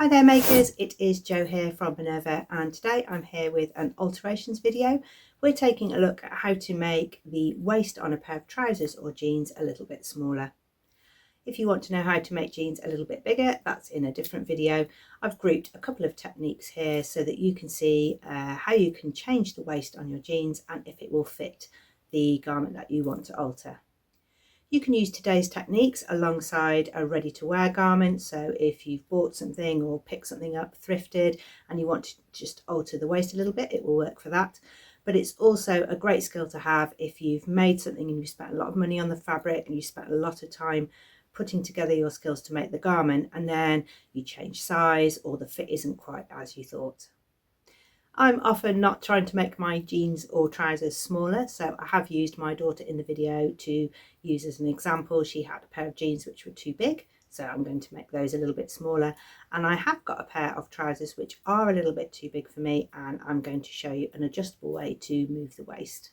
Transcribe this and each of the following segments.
Hi there makers, it is Jo here from Minerva, and today I'm here with an alterations video. We're taking a look at how to make the waist on a pair of trousers or jeans a little bit smaller. If you want to know how to make jeans a little bit bigger, that's in a different video. I've grouped a couple of techniques here so that you can see how you can change the waist on your jeans and if it will fit the garment that you want to alter. You can use today's techniques alongside a ready-to-wear garment. So if you've bought something or picked something up thrifted and you want to just alter the waist a little bit, it will work for that. But it's also a great skill to have if you've made something and you spent a lot of money on the fabric and you spent a lot of time putting together your skills to make the garment, and then you change size or the fit isn't quite as you thought. I'm often not trying to make my jeans or trousers smaller, so I have used my daughter in the video to use as an example. She had a pair of jeans which were too big, so I'm going to make those a little bit smaller. And I have got a pair of trousers which are a little bit too big for me, and I'm going to show you an adjustable way to move the waist.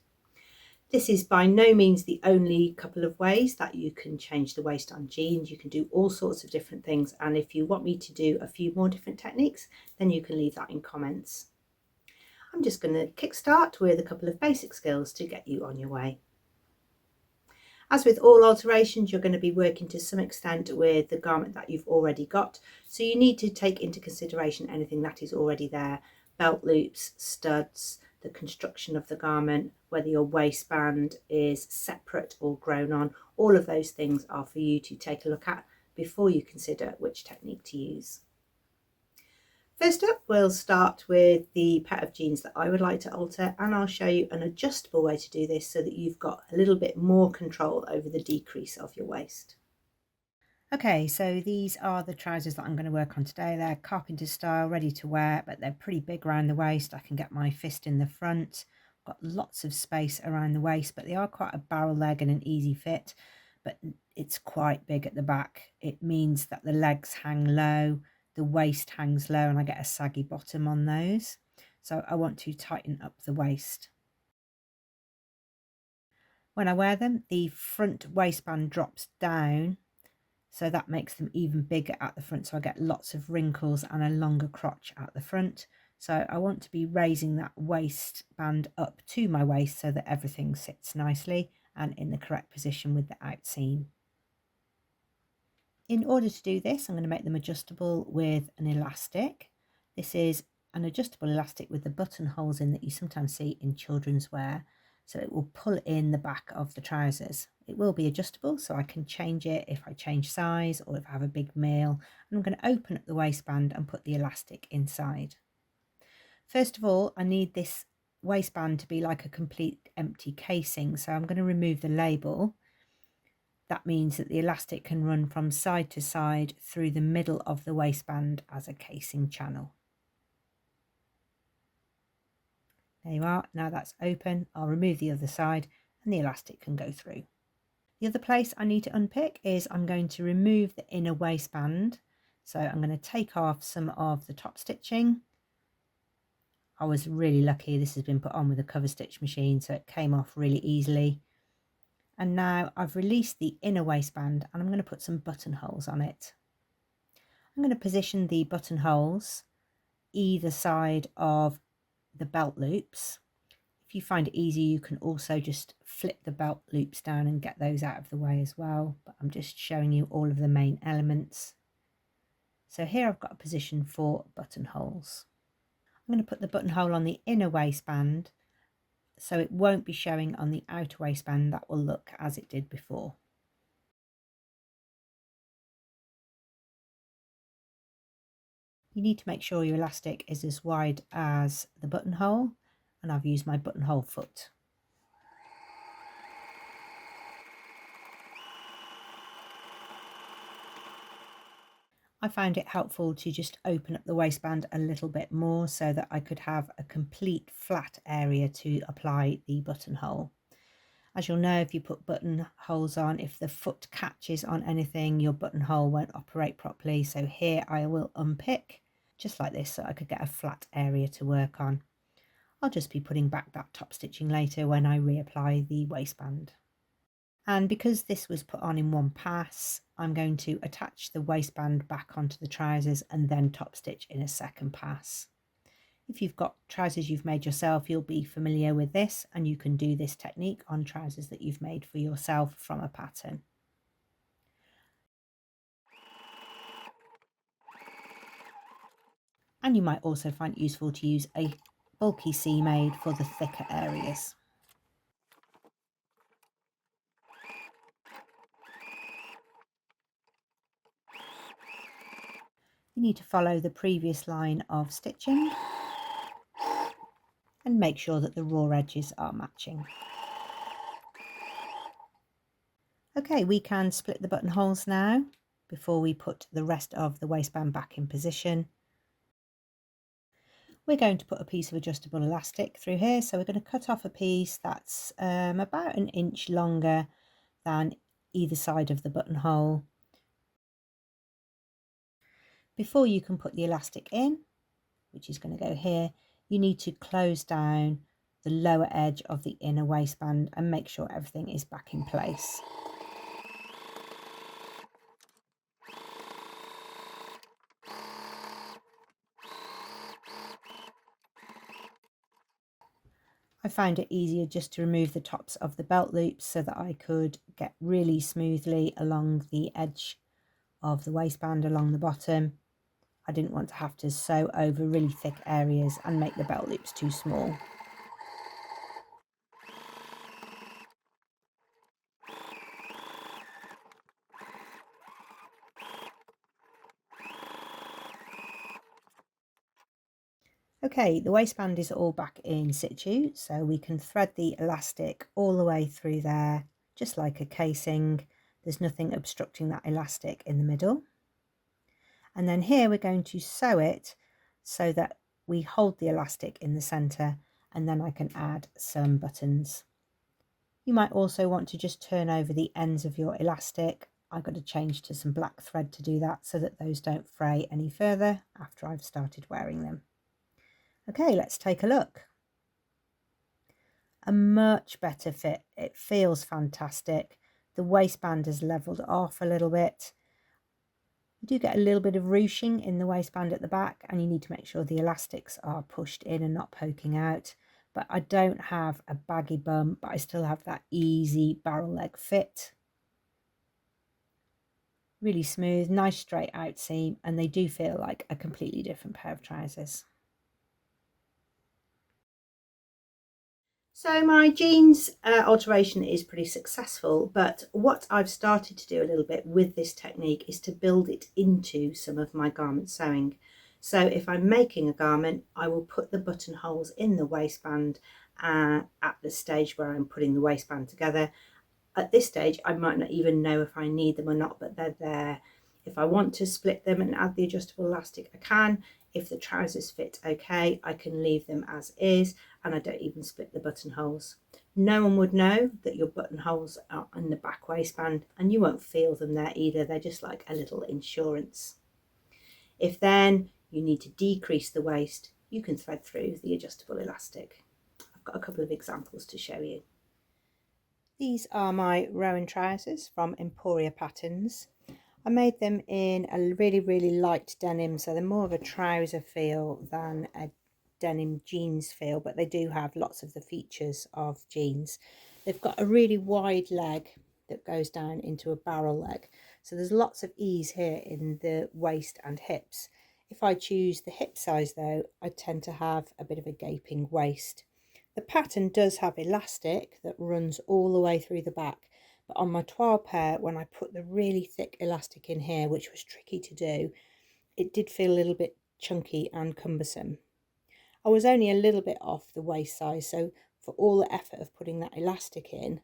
This is by no means the only couple of ways that you can change the waist on jeans. You can do all sorts of different things, and if you want me to do a few more different techniques, then you can leave that in comments. I'm just going to kickstart with a couple of basic skills to get you on your way. As with all alterations, you're going to be working to some extent with the garment that you've already got. So you need to take into consideration anything that is already there. Belt loops, studs, the construction of the garment, whether your waistband is separate or grown on. All of those things are for you to take a look at before you consider which technique to use. First up, we'll start with the pair of jeans that I would like to alter, and I'll show you an adjustable way to do this so that you've got a little bit more control over the decrease of your waist. Okay, so these are the trousers that I'm going to work on today. They're carpenter style, ready to wear, but they're pretty big around the waist. I can get my fist in the front. Got lots of space around the waist, but they are quite a barrel leg and an easy fit, but it's quite big at the back. It means that the legs hang low, the waist hangs low, and I get a saggy bottom on those. So I want to tighten up the waist. When I wear them, the front waistband drops down, so that makes them even bigger at the front. So I get lots of wrinkles and a longer crotch at the front. So I want to be raising that waistband up to my waist so that everything sits nicely and in the correct position with the outseam. In order to do this, I'm going to make them adjustable with an elastic. This is an adjustable elastic with the buttonholes in that you sometimes see in children's wear. So it will pull in the back of the trousers. It will be adjustable, so I can change it if I change size or if I have a big meal. And I'm going to open up the waistband and put the elastic inside. First of all, I need this waistband to be like a complete empty casing. So I'm going to remove the label. That means that the elastic can run from side to side through the middle of the waistband as a casing channel. There you are. Now that's open. I'll remove the other side and the elastic can go through. The other place I need to unpick is I'm going to remove the inner waistband. So I'm going to take off some of the top stitching. I was really lucky. This has been put on with a cover stitch machine, so it came off really easily. And now I've released the inner waistband and I'm going to put some buttonholes on it. I'm going to position the buttonholes either side of the belt loops. If you find it easy, you can also just flip the belt loops down and get those out of the way as well. But I'm just showing you all of the main elements. So here I've got a position for buttonholes. I'm going to put the buttonhole on the inner waistband, so it won't be showing on the outer waistband. That will look as it did before. You need to make sure your elastic is as wide as the buttonhole, and I've used my buttonhole foot. I found it helpful to just open up the waistband a little bit more so that I could have a complete flat area to apply the buttonhole. As you'll know, if you put buttonholes on, if the foot catches on anything, your buttonhole won't operate properly. So here I will unpick just like this so I could get a flat area to work on. I'll just be putting back that top stitching later when I reapply the waistband. And because this was put on in one pass, I'm going to attach the waistband back onto the trousers and then top stitch in a second pass. If you've got trousers you've made yourself, you'll be familiar with this, and you can do this technique on trousers that you've made for yourself from a pattern. And you might also find it useful to use a bulky seam aid for the thicker areas. You need to follow the previous line of stitching and make sure that the raw edges are matching. Okay, we can split the buttonholes now before we put the rest of the waistband back in position. We're going to put a piece of adjustable elastic through here, so we're going to cut off a piece that's about an inch longer than either side of the buttonhole. Before you can put the elastic in, which is going to go here, you need to close down the lower edge of the inner waistband and make sure everything is back in place. I found it easier just to remove the tops of the belt loops so that I could get really smoothly along the edge of the waistband along the bottom. I didn't want to have to sew over really thick areas and make the belt loops too small. Okay, the waistband is all back in situ, so we can thread the elastic all the way through there, just like a casing. There's nothing obstructing that elastic in the middle. And then here we're going to sew it so that we hold the elastic in the centre, and then I can add some buttons. You might also want to just turn over the ends of your elastic. I've got to change to some black thread to do that so that those don't fray any further after I've started wearing them. Okay, let's take a look. A much better fit. It feels fantastic. The waistband has levelled off a little bit. You do get a little bit of ruching in the waistband at the back, and you need to make sure the elastics are pushed in and not poking out. But I don't have a baggy bum, but I still have that easy barrel leg fit. Really smooth, nice straight out seam, and they do feel like a completely different pair of trousers. So my jeans alteration is pretty successful, but what I've started to do a little bit with this technique is to build it into some of my garment sewing. So if I'm making a garment, I will put the buttonholes in the waistband at the stage where I'm putting the waistband together. At this stage, I might not even know if I need them or not, but they're there. If I want to split them and add the adjustable elastic, I can. If the trousers fit okay, I can leave them as is, and I don't even split the buttonholes. No one would know that your buttonholes are in the back waistband, and you won't feel them there either. They're just like a little insurance. If then you need to decrease the waist, you can thread through the adjustable elastic. I've got a couple of examples to show you. These are my Rowan trousers from Emporia Patterns. I made them in a really light denim, so they're more of a trouser feel than a denim jeans feel, but they do have lots of the features of jeans. They've got a really wide leg that goes down into a barrel leg, so there's lots of ease here in the waist and hips. If I choose the hip size though, I tend to have a bit of a gaping waist. The pattern does have elastic that runs all the way through the back, but on my toile pair, when I put the really thick elastic in here, which was tricky to do, it did feel a little bit chunky and cumbersome. I was only a little bit off the waist size, so for all the effort of putting that elastic in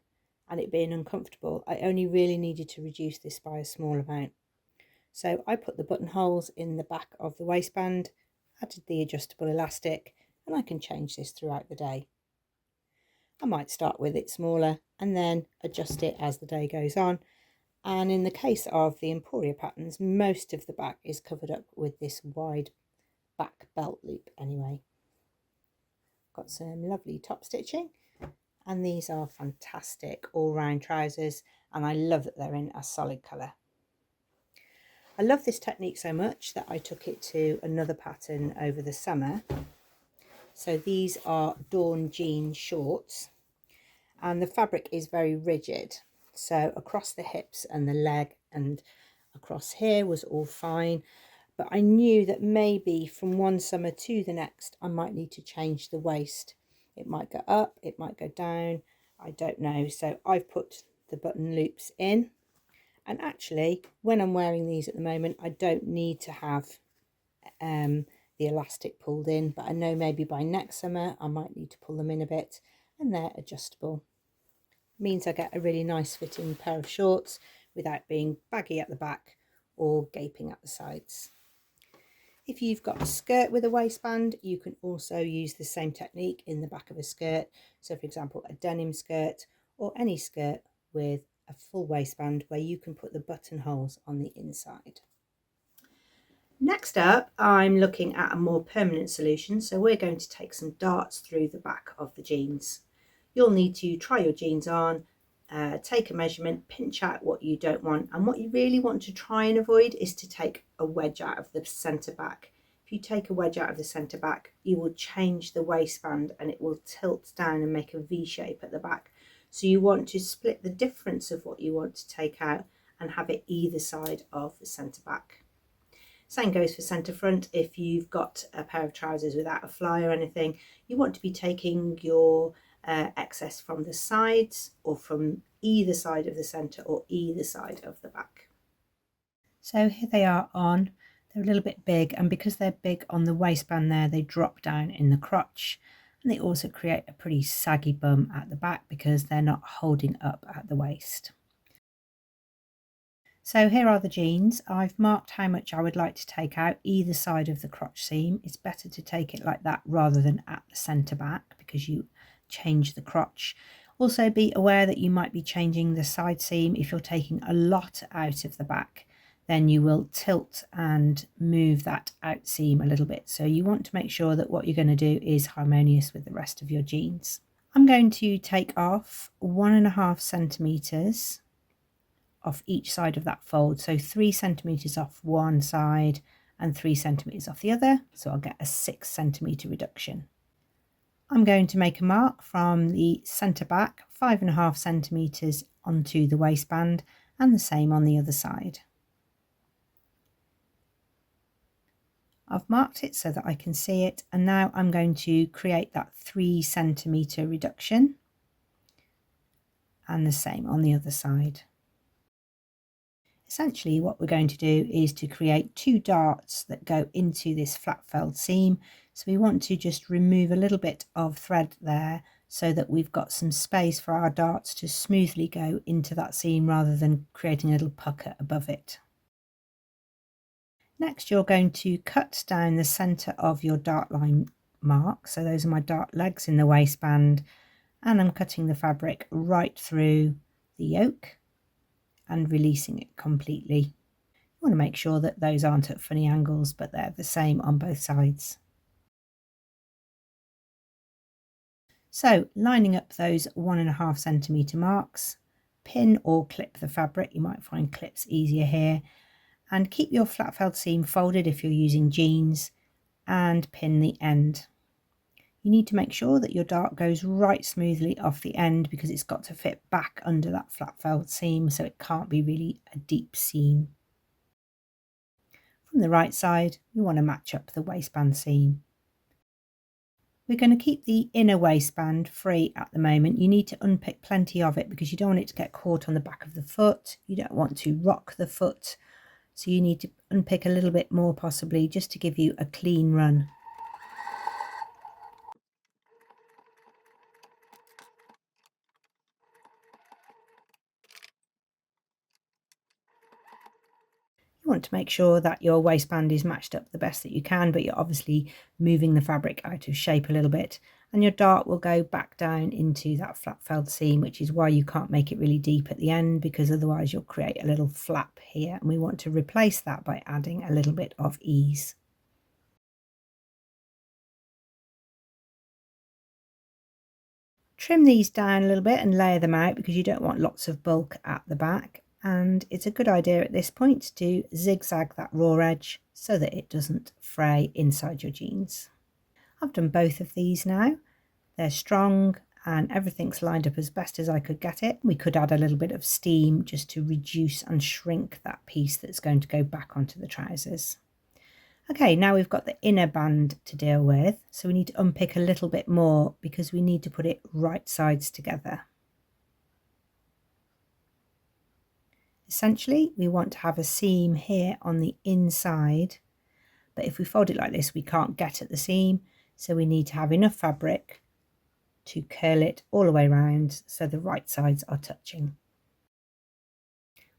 and it being uncomfortable, I only really needed to reduce this by a small amount. So I put the buttonholes in the back of the waistband, added the adjustable elastic, and I can change this throughout the day. I might start with it smaller and then adjust it as the day goes on. And in the case of the Emporia patterns, most of the back is covered up with this wide back belt loop anyway. Got some lovely top stitching, And these are fantastic all-round trousers, and I love that they're in a solid colour. I love this technique so much that I took it to another pattern over the summer. So these are Dawn jean shorts, and the fabric is very rigid. So across the hips and the leg and across here was all fine. But I knew that maybe from one summer to the next, I might need to change the waist. It might go up, it might go down, I don't know. So I've put the button loops in. And actually, when I'm wearing these at the moment, I don't need to have the elastic pulled in, but I know maybe by next summer I might need to pull them in a bit, and they're adjustable. It means I get a really nice fitting pair of shorts without being baggy at the back or gaping at the sides. If you've got a skirt with a waistband, you can also use the same technique in the back of a skirt. So for example, a denim skirt or any skirt with a full waistband where you can put the buttonholes on the inside. Next up, I'm looking at a more permanent solution. So we're going to take some darts through the back of the jeans. You'll need to try your jeans on, take a measurement, pinch out what you don't want. And what you really want to try and avoid is to take a wedge out of the centre back. If you take a wedge out of the centre back, you will change the waistband and it will tilt down and make a V shape at the back. So you want to split the difference of what you want to take out and have it either side of the centre back. Same goes for centre front. If you've got a pair of trousers without a fly or anything, you want to be taking your excess from the sides or from either side of the centre or either side of the back. So here they are on. They're a little bit big, and because they're big on the waistband there, they drop down in the crotch. And they also create a pretty saggy bum at the back because they're not holding up at the waist. So here are the jeans. I've marked how much I would like to take out either side of the crotch seam. It's better to take it like that rather than at the centre back because you change the crotch. Also be aware that you might be changing the side seam. If you're taking a lot out of the back, then you will tilt and move that out seam a little bit. So you want to make sure that what you're going to do is harmonious with the rest of your jeans. I'm going to take off 1.5 centimetres off each side of that fold. So 3 centimetres off one side and 3 centimetres off the other. So I'll get a 6 centimetre reduction. I'm going to make a mark from the centre back, 5.5 centimetres onto the waistband, and the same on the other side. I've marked it so that I can see it, and now I'm going to create that 3 centimetre reduction, and the same on the other side. Essentially what we're going to do is to create 2 darts that go into this flat felled seam. So we want to just remove a little bit of thread there so that we've got some space for our darts to smoothly go into that seam rather than creating a little pucker above it. Next, you're going to cut down the centre of your dart line mark. So those are my dart legs in the waistband, and I'm cutting the fabric right through the yoke and releasing it completely. You want to make sure that those aren't at funny angles, but they're the same on both sides. So lining up those 1.5 centimetre marks, pin or clip the fabric. You might find clips easier here, and keep your flat felled seam folded if you're using jeans, and pin the end. You need to make sure that your dart goes right smoothly off the end because it's got to fit back under that flat felled seam, so it can't be really a deep seam. From the right side, you want to match up the waistband seam. We're going to keep the inner waistband free at the moment. You need to unpick plenty of it because you don't want it to get caught on the back of the foot. You don't want to rock the foot. So you need to unpick a little bit more possibly just to give you a clean run. You want to make sure that your waistband is matched up the best that you can, but you're obviously moving the fabric out of shape a little bit, and your dart will go back down into that flat felled seam, which is why you can't make it really deep at the end, because otherwise you'll create a little flap here, and we want to replace that by adding a little bit of ease. Trim these down a little bit and layer them out because you don't want lots of bulk at the back, and it's a good idea at this point to zigzag that raw edge so that it doesn't fray inside your jeans. I've done both of these now. They're strong and everything's lined up as best as I could get it. We could add a little bit of steam just to reduce and shrink that piece that's going to go back onto the trousers. Okay, now we've got the inner band to deal with, so we need to unpick a little bit more because we need to put it right sides together. Essentially, we want to have a seam here on the inside, but if we fold it like this, we can't get at the seam, so we need to have enough fabric to curl it all the way around so the right sides are touching.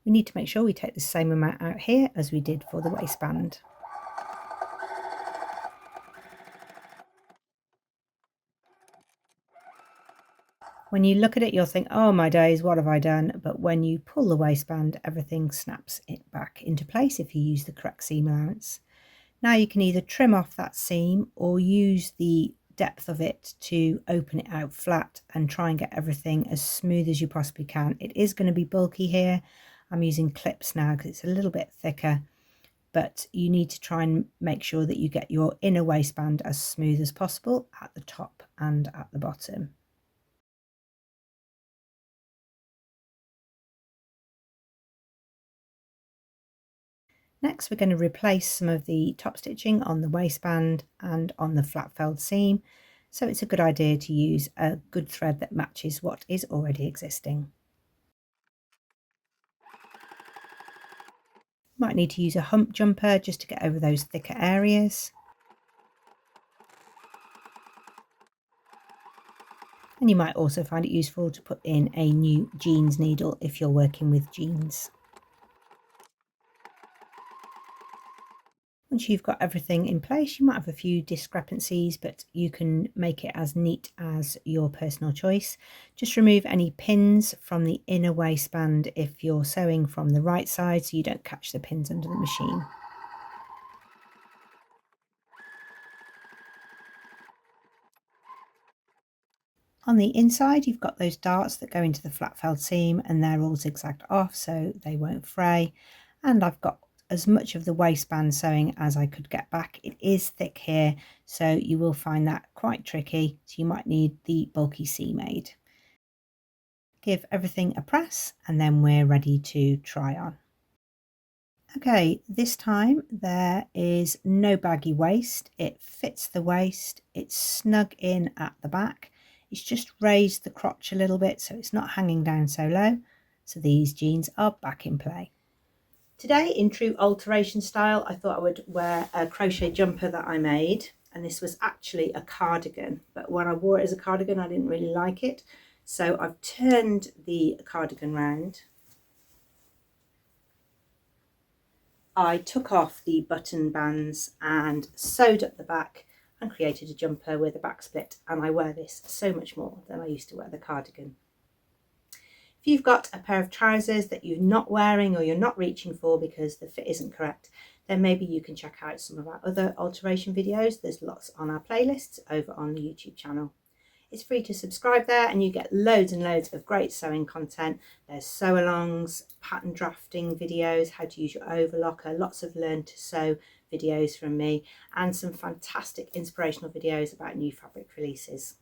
We need to make sure we take the same amount out here as we did for the waistband. When you look at it, you'll think, oh my days, what have I done? But when you pull the waistband, everything snaps it back into place if you use the correct seam allowance. Now you can either trim off that seam or use the depth of it to open it out flat and try and get everything as smooth as you possibly can. It is going to be bulky here. I'm using clips now because it's a little bit thicker, but you need to try and make sure that you get your inner waistband as smooth as possible at the top and at the bottom. Next, we're going to replace some of the top stitching on the waistband and on the flat felled seam. So it's a good idea to use a good thread that matches what is already existing. Might need to use a hump jumper just to get over those thicker areas. And you might also find it useful to put in a new jeans needle if you're working with jeans. Once you've got everything in place, you might have a few discrepancies, but you can make it as neat as your personal choice. Just remove any pins from the inner waistband if you're sewing from the right side so you don't catch the pins under the machine. On the inside, you've got those darts that go into the flat felled seam and they're all zigzagged off so they won't fray. And I've got as much of the waistband sewing as I could get back. It is thick here, so you will find that quite tricky. So you might need the bulky seam aid. Give everything a press and then we're ready to try on. Okay, this time there is no baggy waist. It fits the waist. It's snug in at the back. It's just raised the crotch a little bit so it's not hanging down so low. So these jeans are back in play. Today, in true alteration style, I thought I would wear a crochet jumper that I made, and this was actually a cardigan, but when I wore it as a cardigan I didn't really like it, so I've turned the cardigan round. I took off the button bands and sewed up the back and created a jumper with a back split, and I wear this so much more than I used to wear the cardigan. If you've got a pair of trousers that you're not wearing or you're not reaching for because the fit isn't correct, then maybe you can check out some of our other alteration videos. There's lots on our playlists over on the YouTube channel. It's free to subscribe there and you get loads and loads of great sewing content. There's sew alongs, pattern drafting videos, how to use your overlocker, lots of learn to sew videos from me, and some fantastic inspirational videos about new fabric releases.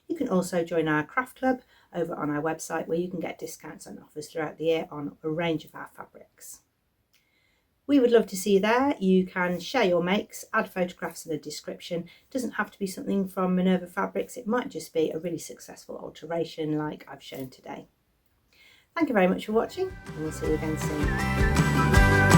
You can also join our craft club over on our website where you can get discounts and offers throughout the year on a range of our fabrics. We would love to see you there. You can share your makes, add photographs in the description. It doesn't have to be something from Minerva Fabrics. It might just be a really successful alteration like I've shown today. Thank you very much for watching and we'll see you again soon.